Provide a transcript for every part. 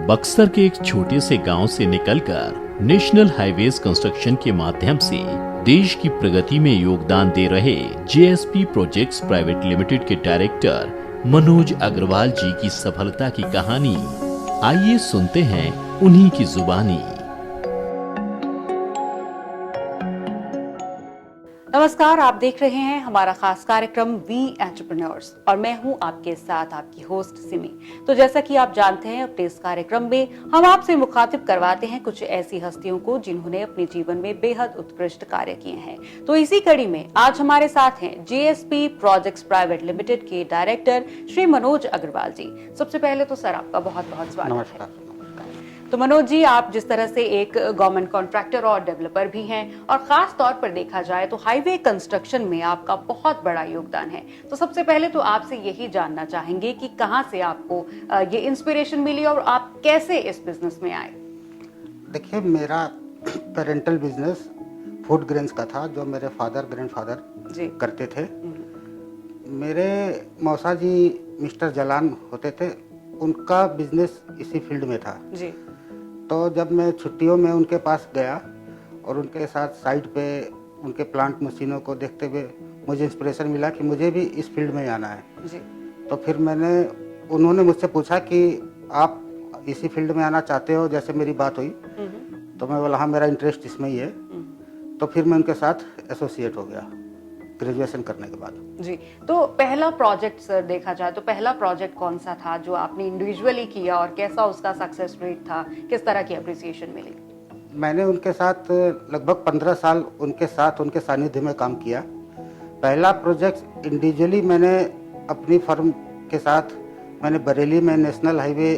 बक्सर के एक छोटे से गांव से निकलकर नेशनल हाईवेज कंस्ट्रक्शन के माध्यम से देश की प्रगति में योगदान दे रहे जेएसपी प्रोजेक्ट्स प्राइवेट लिमिटेड के डायरेक्टर मनोज अग्रवाल जी की सफलता की कहानी आइए सुनते हैं उन्हीं की जुबानी। नमस्कार, आप देख रहे हैं हमारा खास कार्यक्रम वी एंटरप्रेन्योर्स और मैं हूं आपके साथ आपकी होस्ट सिमी। तो जैसा कि आप जानते हैं, अपने इस कार्यक्रम में हम आपसे मुखातिब करवाते हैं कुछ ऐसी हस्तियों को जिन्होंने अपने जीवन में बेहद उत्कृष्ट कार्य किए हैं। तो इसी कड़ी में आज हमारे साथ हैं जेएसपी प्रोजेक्ट्स प्राइवेट लिमिटेड के डायरेक्टर श्री मनोज अग्रवाल जी। सबसे पहले तो सर आपका बहुत बहुत स्वागत है। तो मनोज जी, आप जिस तरह से एक गवर्नमेंट कॉन्ट्रैक्टर और डेवलपर भी हैं और खास तौर पर देखा जाए तो हाईवे कंस्ट्रक्शन में आपका बहुत बड़ा योगदान है। तो सबसे पहले तो आपसे यही जानना चाहेंगे कि कहां से आपको ये इंस्पिरेशन मिली और आप कैसे इस बिजनेस में आए। देखिए, मेरा पेरेंटल बिजनेस फूड ग्रेन्स का था जो मेरे फादर ग्रैंडफादर करते थे। मेरे मौसा जी मिस्टर जलान होते थे, उनका बिजनेस इसी फील्ड में था जी। तो जब मैं छुट्टियों में उनके पास गया और उनके साथ साइट पे उनके प्लांट मशीनों को देखते हुए मुझे इंस्पिरेशन मिला कि मुझे भी इस फील्ड में आना है जी। तो फिर उन्होंने मुझसे पूछा कि आप इसी फील्ड में आना चाहते हो, जैसे मेरी बात हुई तो मैं बोला हाँ, मेरा इंटरेस्ट इसमें ही है। तो फिर मैं उनके साथ एसोसिएट हो गया ग्रेजुएशन करने के बाद जी। तो पहला प्रोजेक्ट सर देखा जाए तो पहला प्रोजेक्ट कौन सा था जो आपने इंडिविजुअली किया और कैसा उसका सक्सेस रेट था, किस तरह की अप्रिसिएशन मिली? मैंने उनके साथ लगभग 15 साल उनके सानिध्य में काम किया। पहला प्रोजेक्ट इंडिविजुअली मैंने अपनी फर्म के साथ मैंने बरेली में नेशनल हाईवे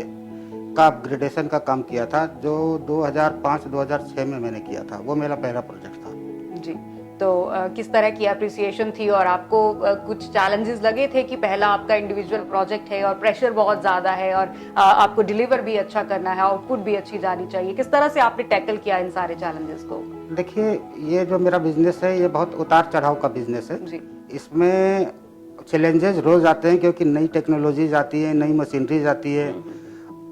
का अपग्रेडेशन का काम किया था, जो 2005-2006 में मैंने किया था। वो मेरा पहला प्रोजेक्ट था जी। तो किस तरह की अप्रिसिएशन थी और आपको कुछ चैलेंजेस लगे थे कि पहला आपका इंडिविजुअल प्रोजेक्ट है और प्रेशर बहुत ज़्यादा है और आपको डिलीवर भी अच्छा करना है, आउटपुट भी अच्छी जानी चाहिए, किस तरह से आपने टैकल किया इन सारे चैलेंजेस को? देखिए, ये जो मेरा बिजनेस है ये बहुत उतार चढ़ाव का बिजनेस है जी। इसमें चैलेंजेस रोज आते हैं क्योंकि नई टेक्नोलॉजीज आती है, नई मशीनरीज आती है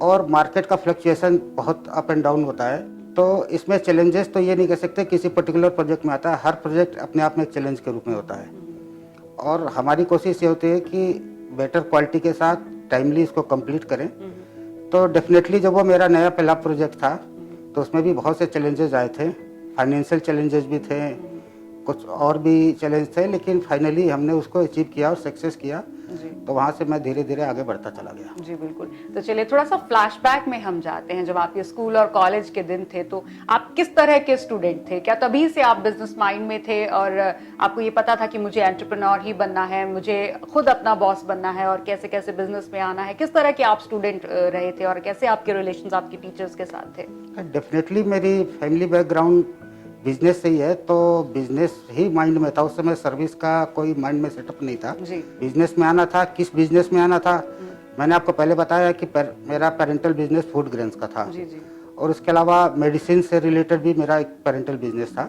और मार्केट का फ्लक्चुएशन बहुत अप एंड डाउन होता है। तो इसमें चैलेंजेस तो ये नहीं कह सकते किसी पर्टिकुलर प्रोजेक्ट में आता है, हर प्रोजेक्ट अपने आप में एक चैलेंज के रूप में होता है और हमारी कोशिश ये होती है कि बेटर क्वालिटी के साथ टाइमली इसको कंप्लीट करें। तो डेफिनेटली जब वो मेरा नया पहला प्रोजेक्ट था तो उसमें भी बहुत से चैलेंजेस आए थे, फाइनेंशियल चैलेंजेस भी थे, कुछ और भी चैलेंज थे, लेकिन फाइनली हमने उसको अचीव किया और सक्सेस किया जी। तो वहाँ से मैं धीरे धीरे आगे बढ़ता चला गया जी। बिल्कुल। तो चलिए थोड़ा सा फ्लैशबैक में हम जाते हैं। जब आपके स्कूल और कॉलेज के दिन थे तो आप किस तरह के स्टूडेंट थे? क्या तभी से आप बिजनेस माइंड में थे और आपको ये पता था कि मुझे एंटरप्रेन्योर ही बनना है, मुझे खुद अपना बॉस बनना है और कैसे कैसे बिजनेस में आना है? किस तरह के आप स्टूडेंट रहे थे और कैसे आपके रिलेशंस आपके टीचर्स के साथ थे? डेफिनेटली मेरी फैमिली बैकग्राउंड बिजनेस से ही है, तो बिजनेस ही माइंड में था। उस समय सर्विस का कोई माइंड में सेटअप नहीं था। बिजनेस में आना था। किस बिजनेस में आना था? मैंने आपको पहले बताया कि मेरा पेरेंटल बिजनेस फूड ग्रेन्स का था जी। और उसके अलावा मेडिसिन से रिलेटेड भी मेरा एक पेरेंटल बिजनेस था।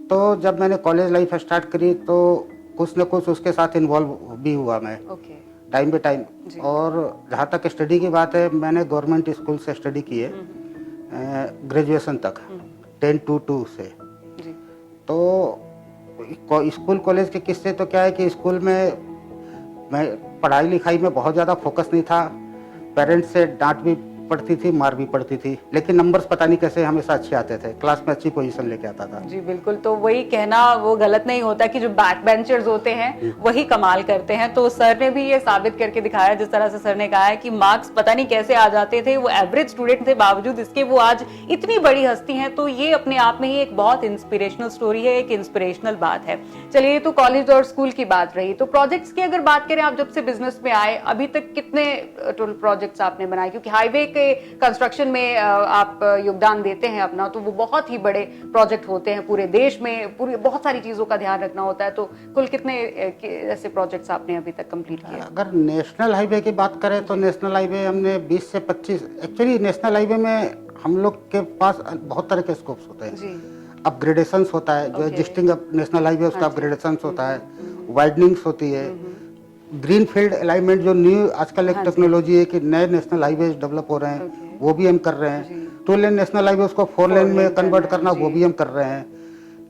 तो जब मैंने कॉलेज लाइफ स्टार्ट करी तो कुछ न कुछ उसके साथ इन्वॉल्व भी हुआ मैं टाइम बाई टाइम। और जहाँ तक स्टडी की बात है, मैंने गवर्नमेंट स्कूल से स्टडी की है ग्रेजुएशन तक 10-2 से जी। तो स्कूल कॉलेज के किस्से तो क्या है कि स्कूल में मैं पढ़ाई लिखाई में बहुत ज़्यादा फोकस नहीं था। पेरेंट्स से डांट भी पड़ती थी, मार भी पड़ती थी, लेकिन नंबर्स पता नहीं कैसे हमेशा अच्छे आते थे, क्लास में अच्छी पोजीशन लेके आता था जी। बिल्कुल। तो वही कहना वो गलत नहीं होता कि जो बैक बेंचर्स होते हैं वही कमाल करते हैं। तो सर ने भी ये साबित करके दिखाया, जिस तरह से सर ने कहा है कि मार्क्स पता नहीं कैसे आ जाते थे, वो एवरेज स्टूडेंट थे, बावजूद इसके वो आज इतनी बड़ी हस्ती हैं। तो ये अपने आप में ही एक बहुत इंस्पिरेशनल स्टोरी है, एक इंस्पिरेशनल बात है। चलिए, ये तो कॉलेज और स्कूल की बात रही। तो प्रोजेक्ट्स की अगर बात करें, आप जब से बिजनेस में आए अभी तक कितने टोटल प्रोजेक्ट्स आपने बनाए? क्योंकि हाईवे के कंस्ट्रक्शन में आप योगदान देते हैं अपना, तो वो बहुत ही बड़े प्रोजेक्ट होते हैं पूरे देश में, पूरी बहुत सारी चीजों का ध्यान रखना होता है। तो कुल कितने ऐसे प्रोजेक्ट्स आपने अभी तक कंप्लीट किए? अगर नेशनल हाईवे की बात करें तो नेशनल हाईवे हमने 20 से 25, एक्चुअली नेशनल हाईवे में हम लोग के पास बहुत तरह के स्कोप्स होते हैं। अपग्रेडेशंस होता है, जो एग्जिस्टिंग नेशनल हाईवे उसका अपग्रेडेशंस होता है, वाइडनिंग्स होती है, ग्रीन फील्ड अलाइनमेंट जो न्यू आजकल एक टेक्नोलॉजी है कि नए नेशनल हाईवे डेवलप हो रहे हैं वो भी हम कर रहे हैं। 2 लेन नेशनल हाईवे उसको 4 लेन में कन्वर्ट करना, वो भी हम कर रहे हैं।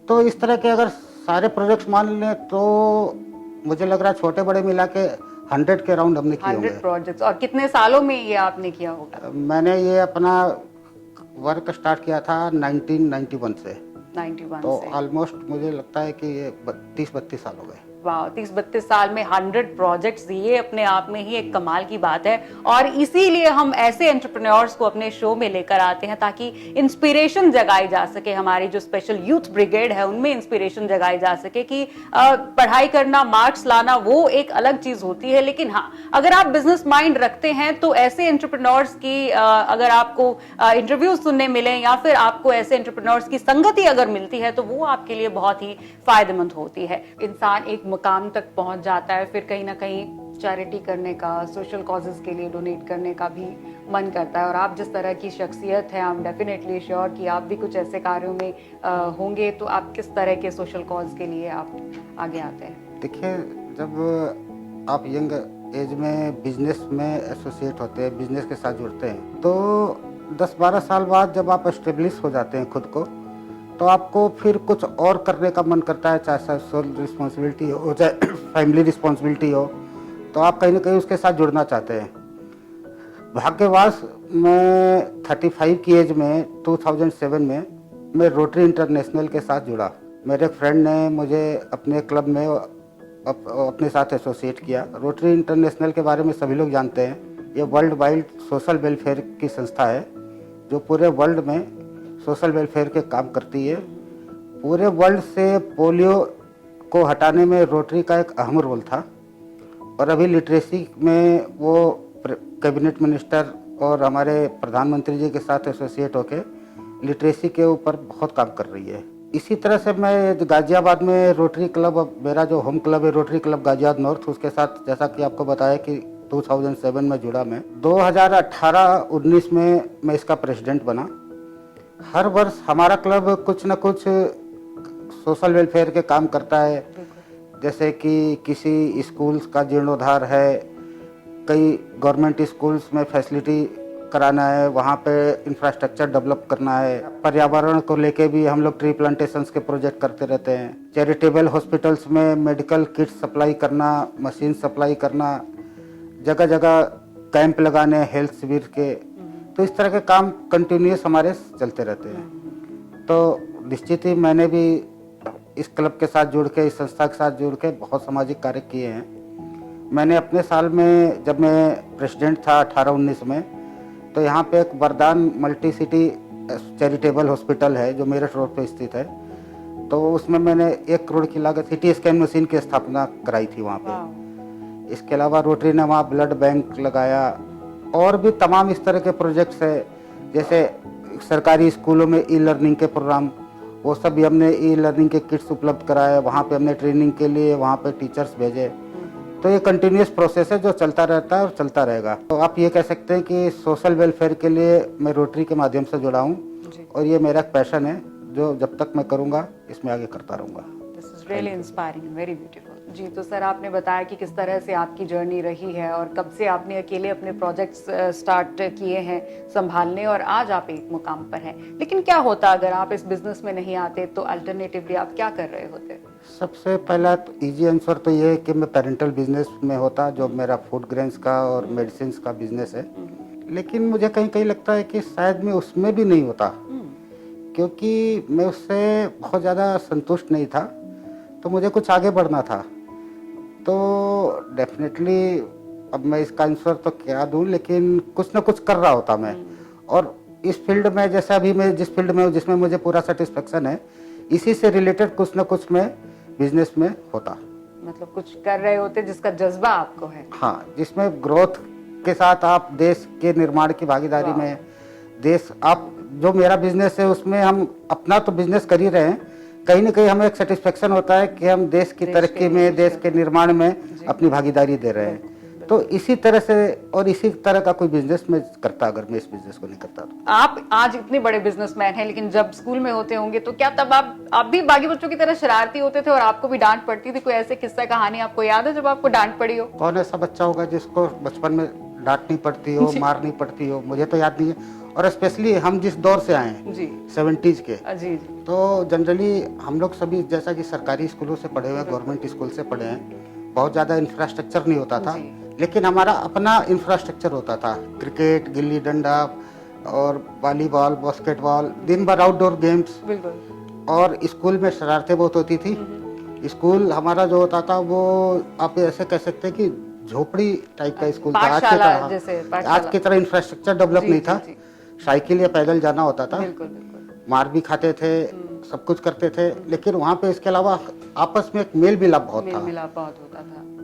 तो इस तरह के अगर सारे प्रोजेक्ट्स मान लें तो मुझे लग रहा है छोटे बड़े मिला के 100 के अराउंड हमने किए होंगे। 100 प्रोजेक्ट्स। और कितने सालों में ये आपने किया होगा? मैंने ये अपना वर्क स्टार्ट किया था 1991 से, 91 तो से। ऑलमोस्ट मुझे लगता है कि ये 30-32 साल हो गए। वाह, 30-32 साल में 100 प्रोजेक्ट्स, ये अपने आप में ही एक कमाल की बात है। और इसीलिए हम ऐसे एंटरप्रेन्योर्स को अपने शो में लेकर आते हैं ताकि इंस्पिरेशन जगाई जा सके। हमारी जो स्पेशल यूथ ब्रिगेड है उनमें इंस्पिरेशन जगाई जा सके कि पढ़ाई करना, मार्क्स लाना वो एक अलग चीज होती है, लेकिन हाँ, अगर आप बिजनेस माइंड रखते हैं तो ऐसे एंटरप्रेन्योर्स की अगर आपको इंटरव्यू सुनने मिले या फिर आपको ऐसे एंटरप्रेन्योर्स की संगति अगर मिलती है तो वो आपके लिए बहुत ही फायदेमंद होती है। इंसान एक मुकाम तक पहुंच जाता है, फिर कहीं ना कहीं चैरिटी करने का, सोशल कॉजेज के लिए डोनेट करने का भी मन करता है। और आप जिस तरह की शख्सियत है, आई एम डेफिनेटली श्योर कि आप भी कुछ ऐसे कार्यों में होंगे। तो आप किस तरह के सोशल कॉज के लिए आप आगे आते हैं? देखिए, जब आप यंग एज में बिजनेस में एसोसिएट होते हैं, बिजनेस के साथ जुड़ते हैं, तो 10-12 साल बाद जब आप एस्टेब्लिश हो जाते हैं खुद को, तो आपको फिर कुछ और करने का मन करता है, चाहे सोशल रिस्पॉन्सिबिलिटी हो, चाहे फैमिली रिस्पॉन्सिबिलिटी हो, तो आप कहीं ना कहीं उसके साथ जुड़ना चाहते हैं। भाग्यवश मैं 35 की एज में 2007 में मैं रोटरी इंटरनेशनल के साथ जुड़ा। मेरे एक फ्रेंड ने मुझे अपने क्लब में अपने साथ एसोसिएट किया। रोटरी इंटरनेशनल के बारे में सभी लोग जानते हैं। ये वर्ल्ड वाइड सोशल वेलफेयर की संस्था है जो पूरे वर्ल्ड में सोशल वेलफेयर के काम करती है। पूरे वर्ल्ड से पोलियो को हटाने में रोटरी का एक अहम रोल था, और अभी लिटरेसी में वो कैबिनेट मिनिस्टर और हमारे प्रधानमंत्री जी के साथ एसोसिएट होकर लिटरेसी के ऊपर बहुत काम कर रही है। इसी तरह से मैं गाजियाबाद में रोटरी क्लब, मेरा जो होम क्लब है रोटरी क्लब गाजियाबाद नॉर्थ, उसके साथ जैसा कि आपको बताया कि 2007 में जुड़ा मैं। 2018-19 में मैं इसका प्रेसिडेंट बना। हर वर्ष हमारा क्लब कुछ न कुछ सोशल वेलफेयर के काम करता है, जैसे कि किसी स्कूल्स का जीर्णोद्धार है, कई गवर्नमेंट स्कूल्स में फैसिलिटी कराना है, वहाँ पे इंफ्रास्ट्रक्चर डेवलप करना है। पर्यावरण को लेके भी हम लोग ट्री प्लांटेशंस के प्रोजेक्ट करते रहते हैं। चैरिटेबल हॉस्पिटल्स में मेडिकल किट सप्लाई करना, मशीन सप्लाई करना, जगह जगह कैंप लगाने हेल्थ शिविर के, तो इस तरह के काम कंटिन्यूस हमारे चलते रहते हैं। तो निश्चित ही मैंने भी इस क्लब के साथ जुड़ के, इस संस्था के साथ जुड़ के बहुत सामाजिक कार्य किए हैं। मैंने अपने साल में, जब मैं प्रेसिडेंट था 18-19 में, तो यहाँ पे एक वरदान मल्टी सिटी चैरिटेबल हॉस्पिटल है जो मेरठ रोड पे स्थित है, तो उसमें मैंने 1 करोड़ की लागत सिटी स्कैन मशीन की स्थापना कराई थी वहाँ पे। इसके अलावा रोटरी ने वहाँ ब्लड बैंक लगाया, और भी तमाम इस तरह के प्रोजेक्ट्स है। जैसे सरकारी स्कूलों में ई लर्निंग के प्रोग्राम, वो सब भी हमने ई लर्निंग के किट्स उपलब्ध कराए, वहाँ पे हमने ट्रेनिंग के लिए वहाँ पे टीचर्स भेजे। तो ये कंटिन्यूस प्रोसेस है जो चलता रहता है और चलता रहेगा। तो आप ये कह सकते हैं कि सोशल वेलफेयर के लिए मैं रोटरी के माध्यम से जुड़ा हूँ, और ये मेरा पैशन है जो जब तक मैं करूँगा इसमें आगे करता रहूँगा। This is really inspiring, very beautiful. जी, तो सर आपने बताया कि किस तरह से आपकी जर्नी रही है और कब से आपने अकेले अपने प्रोजेक्ट्स स्टार्ट किए हैं संभालने, और आज आप एक मुकाम पर हैं। लेकिन क्या होता अगर आप इस बिजनेस में नहीं आते, तो अल्टरनेटिवली आप क्या कर रहे होते? सबसे पहला तो इजी आंसर तो ये है कि मैं पेरेंटल बिजनेस में होता, जो मेरा फूड ग्रेन्स का और मेडिसिन का बिजनेस है। लेकिन मुझे कहीं कहीं लगता है कि शायद मैं उसमें भी नहीं होता, क्योंकि मैं उससे बहुत ज़्यादा संतुष्ट नहीं था, तो मुझे कुछ आगे बढ़ना था। तो डेफिनेटली अब मैं इसका आंसर तो क्या दूं, लेकिन कुछ ना कुछ कर रहा होता मैं। और इस फील्ड में, जैसे अभी मैं जिस फील्ड में हूँ जिसमें मुझे पूरा सेटिस्फेक्शन है, इसी से रिलेटेड कुछ ना कुछ मैं बिजनेस में होता। मतलब कुछ कर रहे होते जिसका जज्बा आपको है। हाँ, जिसमें ग्रोथ के साथ आप देश के निर्माण की भागीदारी में, देश, आप जो मेरा बिजनेस है उसमें हम अपना तो बिजनेस कर ही रहे हैं, कहीं ना कहीं हमें एक सेटिस्फेक्शन होता है कि हम देश की तरक्की में, देश के निर्माण में अपनी भागीदारी दे रहे हैं। तो इसी तरह से और इसी तरह का कोई बिजनेस में करता, अगर मैं इस बिजनेस को नहीं करता तो। आप आज इतने बड़े बिजनेसमैन हैं, लेकिन जब स्कूल में होते होंगे तो क्या तब आप भी बाकी बच्चों की तरह शरारती होते थे और आपको भी डांट पड़ती थी? कोई ऐसे किस्सा कहानी आपको याद है जब आपको डांट पड़ी हो? कौन ऐसा बच्चा होगा जिसको बचपन में डांटनी पड़ती हो, मारनी पड़ती हो, मुझे तो याद नहीं है। और स्पेशली हम जिस दौर से आए हैं, 70s के, जी। तो जनरली हम लोग सभी जैसा कि सरकारी स्कूलों से पढ़े हुए हैं, गवर्नमेंट स्कूल से पढ़े हैं, बहुत ज़्यादा इंफ्रास्ट्रक्चर नहीं होता था, लेकिन हमारा अपना इंफ्रास्ट्रक्चर होता था। क्रिकेट, गिल्ली डंडा और वॉलीबॉल, बास्केटबॉल, दिन भर आउटडोर गेम्स। और स्कूल में शरारतें बहुत होती थी। स्कूल हमारा जो होता था वो आप ऐसे कह सकते हैं कि झोपड़ी टाइप का स्कूल था। आज की तरह इंफ्रास्ट्रक्चर डेवलप नहीं था। साइकिल या पैदल जाना होता था। मार भी खाते थे, सब कुछ करते थे, लेकिन वहाँ पे इसके अलावा आपस में एक मेल मिलाप बहुत था।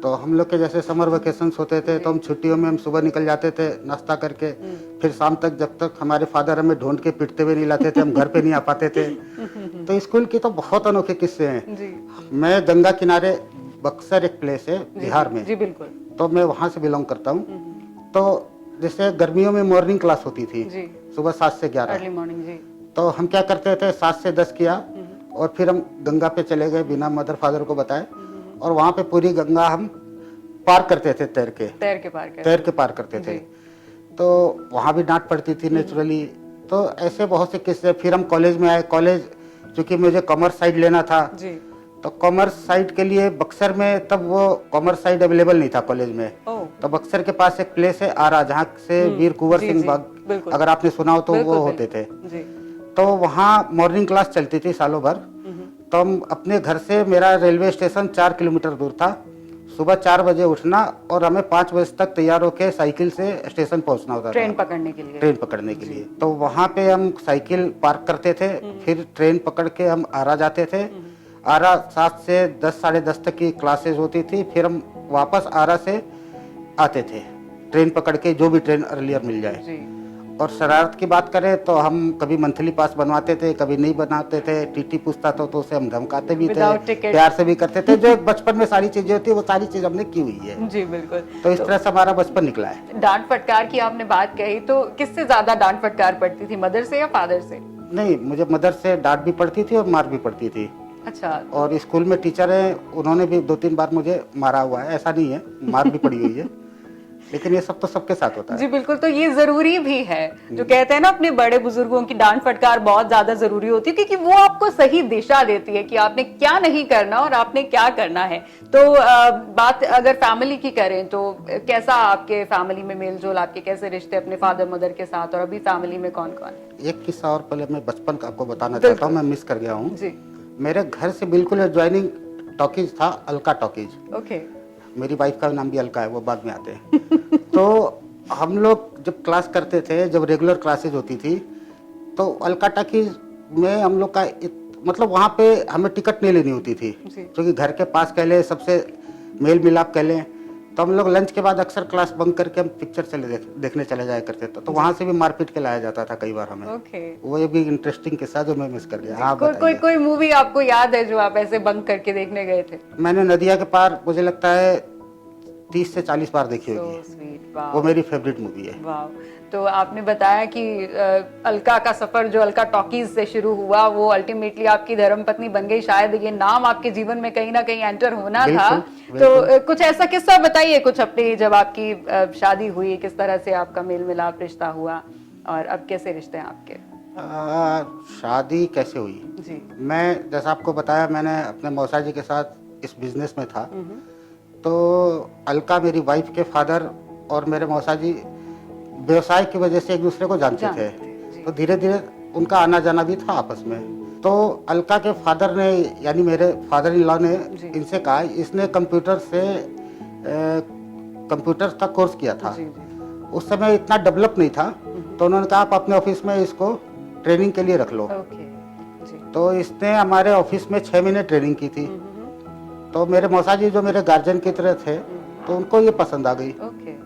तो हम लोग के जैसे समर वेकेशंस होते थे तो हम छुट्टियों में हम सुबह निकल जाते थे नाश्ता करके, फिर शाम तक जब तक हमारे फादर हमें ढूंढ के पिटते हुए नहीं लाते थे, हम घर पे नहीं आ पाते थे। तो स्कूल की तो बहुत अनोखे किस्से हैं। मैं गंगा किनारे, बक्सर एक प्लेस है बिहार में, तो मैं वहाँ से बिलोंग करता हूँ। तो जैसे गर्मियों में मॉर्निंग क्लास होती थी सुबह 7 से 11, तो हम क्या करते थे 7 से 10 किया और फिर हम गंगा पे चले गए बिना मदर फादर को बताए, और वहाँ पे पूरी गंगा हम पार करते थे, तैर के पार करते थे। तो वहाँ भी डांट पड़ती थी नेचुरली। तो ऐसे बहुत से किस्से। फिर हम कॉलेज में आए। कॉलेज चूंकि मुझे कॉमर्स साइड लेना था, तो कॉमर्स साइड के लिए बक्सर में तब वो कॉमर्स साइड अवेलेबल नहीं था कॉलेज में। तो बक्सर के पास एक प्लेस है आरा, जहाँ से वीर कुंवर सिंह बाग, अगर आपने सुना हो तो वो होते थे। तो वहाँ मॉर्निंग क्लास चलती थी सालों भर। तो हम अपने घर से, मेरा रेलवे स्टेशन 4 किलोमीटर दूर था, सुबह 4 बजे उठना और हमें 5 बजे तक तैयार होकर साइकिल से स्टेशन पहुंचना होता था ट्रेन पकड़ने के लिए। तो वहाँ पे हम साइकिल पार्क करते थे, फिर ट्रेन पकड़ के हम आरा जाते थे। आरा 7 से 10, साढ़े 10 तक की क्लासेस होती थी। फिर हम वापस आरा से आते थे ट्रेन पकड़ के, जो भी ट्रेन अर्लियर मिल जाए। और शरारत की बात करें तो हम कभी मंथली पास बनवाते थे, कभी नहीं बनाते थे। टीटी पूछता था तो उसे हम धमकाते भी थे, प्यार से भी करते थे। जो बचपन में सारी चीजें होती है वो सारी चीज हमने की हुई है। जी बिल्कुल। तो इस तरह से हमारा बचपन निकला है। डांट फटकार की आपने बात कही, तो किससे ज्यादा डांट फटकार पड़ती थी, मदर से या फादर से? नहीं, मुझे मदर से डांट भी पड़ती थी और मार भी पड़ती थी। अच्छा। और स्कूल में टीचर है, उन्होंने भी 2-3 बार मुझे मारा हुआ है, ऐसा नहीं है, मार भी पड़ी हुई है। लेकिन ये सब तो सबके साथ होता है। जी बिल्कुल। तो ये जरूरी भी है, जो कहते हैं ना अपने बड़े बुजुर्गों की डांट फटकार बहुत ज्यादा जरूरी होती है, क्योंकि वो आपको सही दिशा देती है कि आपने क्या नहीं करना और आपने क्या करना है। तो बात अगर फैमिली की करें तो कैसा आपके फैमिली में मेल जोल, आपके कैसे रिश्ते अपने फादर मदर के साथ, और अभी फैमिली में कौन कौन? एक किस्सा और पहले मैं बचपन का आपको बताना चाहता हूँ, मैं मिस कर गया हूँ। मेरे घर से बिल्कुल एडजॉइनिंग टॉकीज था, अलका टॉकीज। ओके। मेरी वाइफ का नाम भी अलका है, वो बाद में आते हैं। तो हम लोग जब क्लास करते थे, जब रेगुलर क्लासेज होती थी, तो अलका टॉकीज में हम लोग का मतलब वहाँ पे हमें टिकट नहीं लेनी होती थी, क्योंकि घर के पास कह ले, सबसे मेल मिलाप कह लें। तो हम लोग लंच के बाद अक्सर क्लास बंक करके हम पिक्चर देखने चले जाया करते थे। तो वहाँ से भी मारपीट के लाया जाता था कई बार हमें। वो एक भी इंटरेस्टिंग किस्सा जो मैं मिस कर गया। हाँ, कोई मूवी आपको याद है जो आप ऐसे बंक करके देखने गए थे? मैंने नदिया के पार, मुझे लगता है 30 से 40 बार देखी होगी। वो मेरी फेवरेट मूवी है। वाह। तो आपने बताया कि अलका का सफर जो अलका टॉकीज से शुरू हुआ, वो अल्टीमेटली आपकी धर्मपत्नी बन गई। शायद ये नाम आपके जीवन में कहीं ना कहीं एंटर होना था। तो कुछ ऐसा किस्सा बताइए, कुछ अपनी, जब आपकी शादी हुई, किस तरह से आपका मेल मिलाप रिश्ता हुआ, और अब कैसे रिश्ते हैं आपके? शादी कैसे हुई जी? मैं जैसा आपको बताया, मैंने अपने मौसा जी के साथ इस बिजनेस में था। तो अलका मेरी वाइफ के फादर और मेरे मौसा जी व्यवसाय की वजह से एक दूसरे को जानते थे। तो धीरे धीरे उनका आना जाना भी था आपस में। तो अलका के फादर ने, यानी मेरे फादर इन लॉ ने इनसे कहा, इसने कंप्यूटर का कोर्स किया था। उस समय इतना डेवलप नहीं था, तो उन्होंने कहा आप अपने ऑफिस में इसको ट्रेनिंग के लिए रख लो। तो इसने हमारे ऑफिस में 6 महीने ट्रेनिंग की थी। तो मेरे मौसा जी जो मेरे गार्जियन की तरह थे, तो उनको ये पसंद आ गई।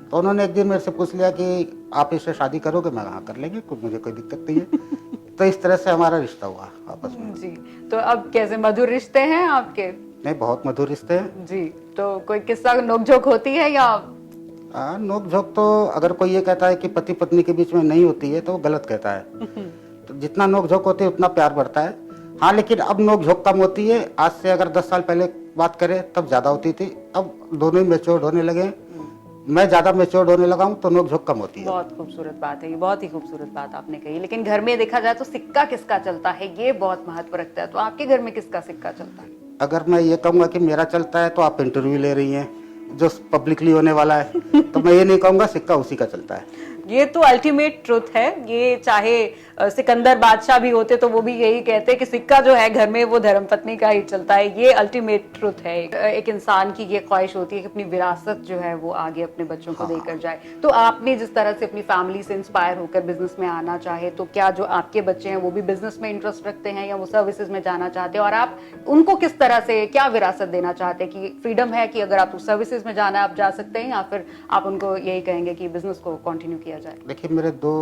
तो उन्होंने एक दिन मेरे से पूछ लिया कि आप इससे शादी करोगे? मैं हाँ कर लेंगे, मुझे कोई दिक्कत नहीं है। तो इस तरह से हमारा रिश्ता हुआ आपस में जी। तो अब कैसे मधुर रिश्ते हैं आपके? नहीं, बहुत मधुर रिश्ते हैं जी। तो कोई किस्सा नोकझोंक होती है या? नोकझोंक तो अगर कोई ये कहता है कि पति पत्नी के बीच में नहीं होती है तो वो गलत कहता है। तो जितना नोकझोंक होती है उतना प्यार बढ़ता है। हाँ, लेकिन अब नोकझोंक कम होती है। आज से अगर 10 साल पहले बात करें तब ज्यादा होती थी। अब दोनों ही मैच्योर्ड होने लगे, मैं ज्यादा मेच्योर्ड होने लगा हूँ तो नोक-झोंक कम होती है। बहुत खूबसूरत बात है, ये बहुत ही खूबसूरत बात आपने कही। लेकिन घर में देखा जाए तो सिक्का किसका चलता है, ये बहुत महत्व रखता है। तो आपके घर में किसका सिक्का चलता है? अगर मैं ये कहूँगा कि मेरा चलता है तो आप इंटरव्यू ले रही हैं जो पब्लिकली होने वाला है, तो मैं ये नहीं कहूँगा सिक्का उसी का चलता है। ये तो अल्टीमेट ट्रुथ है। ये चाहे सिकंदर बादशाह भी होते तो वो भी यही कहते कि सिक्का जो है घर में वो धर्मपत्नी का ही चलता है। ये अल्टीमेट ट्रुथ है। एक इंसान की ये ख्वाहिश होती है कि अपनी विरासत जो है वो आगे अपने बच्चों को देकर जाए। तो आपने जिस तरह से अपनी फैमिली से इंस्पायर होकर बिजनेस में आना चाहे, तो क्या जो आपके बच्चे हैं वो भी बिजनेस में इंटरेस्ट रखते हैं या वो सर्विसेज में जाना चाहते हैं, और आप उनको किस तरह से क्या विरासत देना चाहते हैं कि फ्रीडम है कि अगर आपको सर्विसेज में जाना है आप जा सकते हैं, या फिर आप उनको यही कहेंगे कि बिजनेस को कंटिन्यू किया जाए? देखिए मेरे 2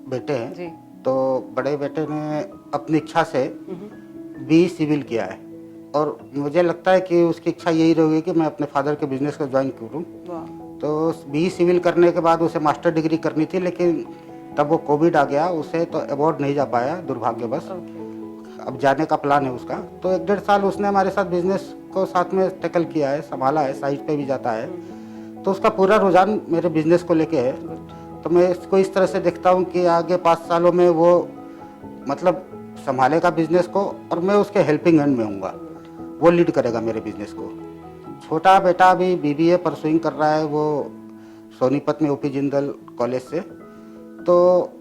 बेटे हैं जी। तो बड़े बेटे ने अपनी इच्छा से बीई सिविल किया है और मुझे लगता है कि उसकी इच्छा यही रहेगी कि मैं अपने फादर के बिजनेस को ज्वाइन करूं। तो बीई सिविल करने के बाद उसे मास्टर डिग्री करनी थी, लेकिन तब वो कोविड आ गया, उसे तो अवार्ड नहीं जा पाया दुर्भाग्यवश। अब जाने का प्लान है उसका। तो 1-1.5 साल उसने हमारे साथ बिजनेस को साथ में टैकल किया है, संभाला है, साइट पे भी जाता है। तो उसका पूरा रुझान मेरे बिजनेस को लेके है। तो मैं इसको इस तरह से देखता हूँ कि आगे 5 सालों में वो मतलब संभालेगा बिजनेस को और मैं उसके हेल्पिंग हैंड में हूँगा, वो लीड करेगा मेरे बिजनेस को। छोटा बेटा अभी बीबीए परसुइंग कर रहा है, वो सोनीपत में ओपी जिंदल कॉलेज से। तो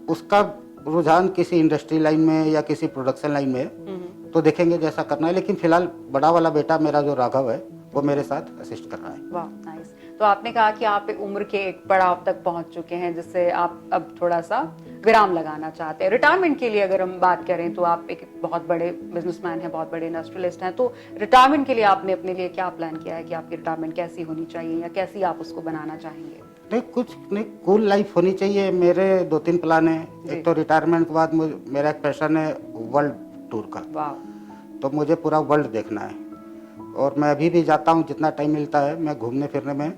उसका रुझान किसी इंडस्ट्री लाइन में या किसी प्रोडक्शन लाइन में, तो देखेंगे जैसा करना है। लेकिन फिलहाल बड़ा वाला बेटा मेरा जो राघव है वो मेरे साथ असिस्ट कर रहा है। वाह, नाइस। तो आपने कहा कि आप उम्र के एक पड़ाव तक पहुंच चुके हैं जिससे आप अब थोड़ा सा विराम लगाना चाहते हैं। रिटायरमेंट के लिए अगर हम बात करें तो आप एक बहुत बड़े बिजनेसमैन हैं, बहुत बड़े इंडस्ट्रियलिस्ट हैं। तो रिटायरमेंट के लिए आपने अपने लिए क्या प्लान किया है कि आपकी रिटायरमेंट कैसी होनी चाहिए या कैसी आप उसको बनाना चाहेंगे? नहीं, कुछ नहीं, कूल लाइफ होनी चाहिए। मेरे 2-3 प्लान हैं। एक तो रिटायरमेंट के बाद मेरा एक पैशन है वर्ल्ड टूर का। वाह। तो मुझे पूरा वर्ल्ड देखना है और मैं अभी भी जाता हूँ, जितना टाइम मिलता है मैं घूमने फिरने में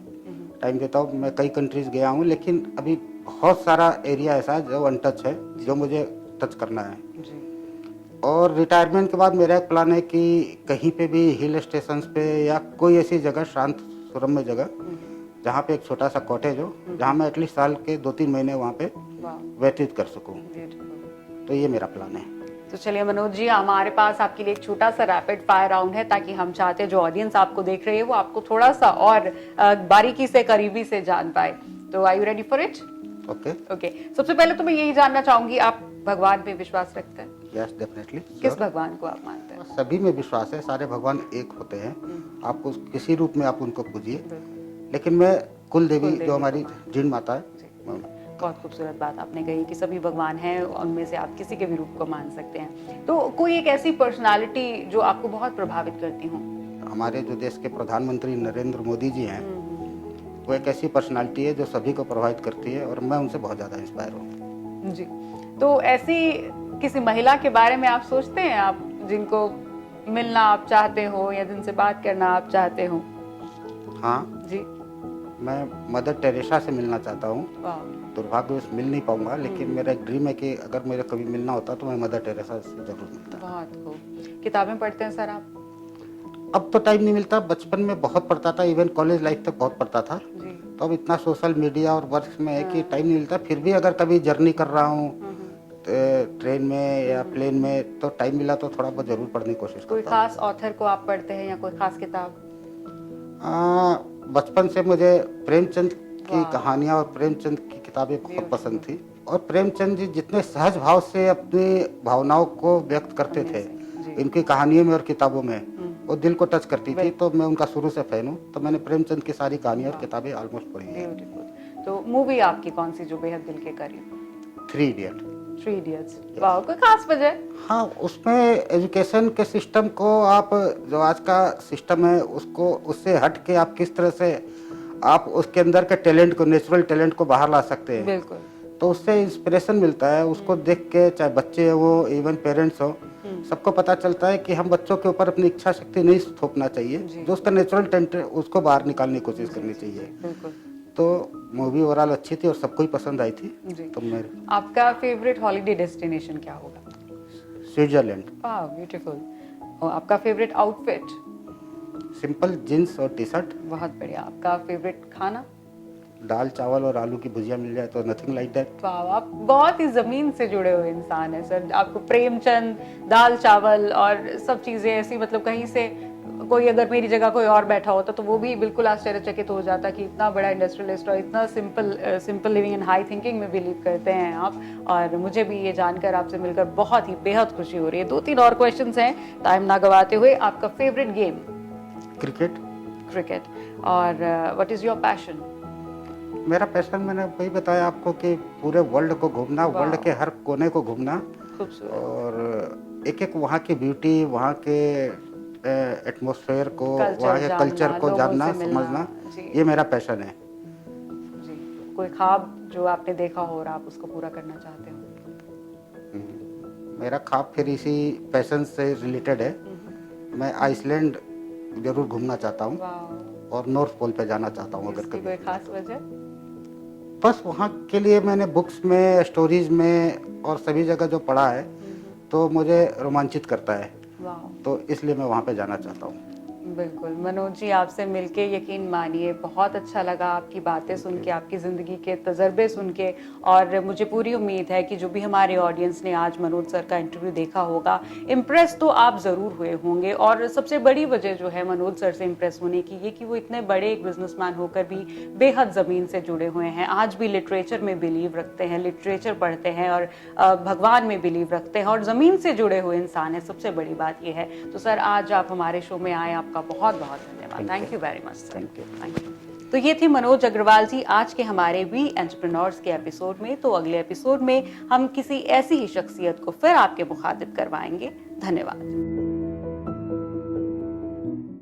टाइम देता हूँ। मैं कई कंट्रीज गया हूँ, लेकिन अभी बहुत सारा एरिया ऐसा है जो अनटच है, जो मुझे टच करना है। जी। और रिटायरमेंट के बाद मेरा एक प्लान है कि कहीं पे भी हिल स्टेशंस पे या कोई ऐसी जगह, शांत सुरम्य जगह, जहाँ पे एक छोटा सा कॉटेज हो, जहाँ मैं एटलीस्ट साल के 2-3 महीने वहाँ पे व्यतीत कर सकूँ। तो ये मेरा प्लान है। तो चलिए मनोज जी, हमारे पास आपके लिए एक छोटा सा रैपिड फायर राउंड है, ताकि हम चाहते हैं जो ऑडियंस आपको देख रही है वो आपको थोड़ा सा और बारीकी से, करीबी से जान पाए। तो are you ready for it? Okay. सबसे पहले तो मैं यही जानना चाहूंगी, आप भगवान पे विश्वास रखते हैं? Yes, definitely. किस भगवान को आप मानते हैं? सभी में विश्वास है, सारे भगवान एक होते हैं। आप किसी रूप में आप उनको पूजिए, लेकिन मैं कुल देवी जो हमारी जिन माता है। बहुत खूबसूरत बात आपने कही कि सभी भगवान हैं, उनमें से आप किसी के भी रूप को मान सकते हैं। तो कोई एक ऐसी पर्सनालिटी जो आपको बहुत प्रभावित करती हो? हमारे जो देश के प्रधानमंत्री नरेंद्र मोदी जी हैं, वो एक ऐसी पर्सनालिटी है जो सभी को प्रभावित करती है और मैं उनसे बहुत ज़्यादा इंस्पायर हूँ। जी। तो ऐसी किसी महिला के बारे में आप सोचते हैं, आप जिनको मिलना आप चाहते हो या जिनसे बात करना आप चाहते हो? हाँ जी। मैं मदर टेरेसा से मिलना चाहता हूँ। दुर्भाग्यवश मिल नहीं पाऊंगा, लेकिन मेरा एक ड्रीम है कि अगर मेरे कभी मिलना होता तो मैं मदर टेरेसा से जरूर मिलता। बहुत खूब। किताबें पढ़ते हैं सर आप? अब तो टाइम नहीं मिलता, बचपन में बहुत पढ़ता था, इवन कॉलेज लाइफ तक बहुत पढ़ता था। तो अब इतना सोशल मीडिया और वर्क में है कि टाइम नहीं मिलता। फिर भी अगर कभी जर्नी कर रहा हूँ ट्रेन में या प्लेन में, तो टाइम मिला तो थोड़ा बहुत जरूर पढ़ने की कोशिश करता हूँ। कोई खास ऑथर को आप पढ़ते हैं या कोई खास किताब? बचपन से मुझे प्रेमचंद की कहानियां और प्रेमचंद की किताबें बहुत पसंद थी। और प्रेमचंद जी जितने सहज भाव से अपनी भावनाओं को व्यक्त करते थे इनकी कहानियों में और किताबों में, वो दिल को टच करती थी। तो मैं उनका शुरू से फैन हूँ। तो मैंने प्रेमचंद की सारी कहानियां और किताबें ऑलमोस्ट पढ़ी हैं। तो मूवी आपकी कौन सी जो बेहद दिल के करीब? 3 इडियट। 3 इडियट्स। वाह, कोई खास वजह? हाँ, उसमें एजुकेशन के सिस्टम को, आप जो आज का सिस्टम है उसको, उससे हट के आप किस तरह से आप उसके अंदर के टैलेंट को, नेचुरल टैलेंट को बाहर ला सकते हैं। बिल्कुल। तो उससे इंस्पिरेशन मिलता है। उसको देख के चाहे बच्चे हो, इवन पेरेंट्स हो, सबको पता चलता है कि हम बच्चों के ऊपर अपनी इच्छा शक्ति नहीं थोपना चाहिए, जो उसका नेचुरल टैलेंट है उसको बाहर निकालने की कोशिश करनी चाहिए। बिल्कुल। तो मूवी ओवरऑल अच्छी थी और सबको ही पसंद आई थी। तो मेरे आपका फेवरेट हॉलिडे डेस्टिनेशन क्या होगा? स्विट्जरलैंड। वाह, ब्यूटीफुल। और आपका फेवरेट आउटफिट? सिंपल जींस और टी शर्ट। बहुत बढ़िया। आपका फेवरेट खाना? दाल चावल और आलू की भुजिया मिल जाए तो नथिंग लाइक दैट। वाह, आप बहुत ही जमीन से जुड़े हुए इंसान हैं सर। आपको प्रेमचंद, दाल चावल और सब चीजें ऐसी, मतलब कहीं से कोई अगर मेरी जगह कोई और बैठा होता तो वो भी बिल्कुल आश्चर्यचकित हो जाता कि इतना बड़ा इंडस्ट्रियलिस्ट और इतना simple living and high thinking में बिलीव करते हैं आप। और मुझे भी ये जानकर आपसे मिलकर बहुत ही बेहद खुशी हो रही है। 2-3 और क्वेश्चंस हैं, टाइम ना गवाते हुए। आपका फेवरेट गेम? क्रिकेट। क्रिकेट। और व्हाट इज योर पैशन? मेरा पैशन मैंने वही बताया आपको कि पूरे वर्ल्ड को घूमना, वर्ल्ड के हर कोने को घूमना, और एक एक वहाँ की ब्यूटी, वहाँ के एटमॉस्फेयर को, वहाँ के कल्चर को जानना, समझना, ये मेरा पैशन है जी। कोई ख्वाब जो आपने देखा हो और आप उसको पूरा करना चाहते हो? मेरा ख्वाब फिर इसी पैशन से रिलेटेड है। मैं आइसलैंड जरूर घूमना चाहता हूँ और नॉर्थ पोल पे जाना चाहता हूँ अगर कभी। कोई खास वजह? बस वहाँ के लिए मैंने बुक्स में, स्टोरीज में और सभी जगह जो पढ़ा है तो मुझे रोमांचित करता है, तो इसलिए मैं वहाँ पे जाना चाहता हूँ। बिल्कुल मनोज जी, आपसे मिलके यकीन मानिए बहुत अच्छा लगा, आपकी बातें सुन के, आपकी ज़िंदगी के तजर्बे सुन के। और मुझे पूरी उम्मीद है कि जो भी हमारे ऑडियंस ने आज मनोज सर का इंटरव्यू देखा होगा, इम्प्रेस तो आप ज़रूर हुए होंगे। और सबसे बड़ी वजह जो है मनोज सर से इम्प्रेस होने की ये कि वो इतने बड़े एक बिजनेसमैन होकर भी बेहद ज़मीन से जुड़े हुए हैं। आज भी लिटरेचर में बिलीव रखते हैं, लिटरेचर पढ़ते हैं और भगवान में बिलीव रखते हैं और ज़मीन से जुड़े हुए इंसान है। सबसे बड़ी बात ये है। तो सर आज आप हमारे शो में आए, आपका बहुत बहुत धन्यवाद। Thank you very much. Thank you. तो ये थे मनोज अग्रवाल जी आज के हमारे वी एंटरप्रेन्योर्स के एपिसोड में। तो अगले एपिसोड में हम किसी ऐसी ही शख्सियत को फिर आपके मुखातिब करवाएंगे। धन्यवाद।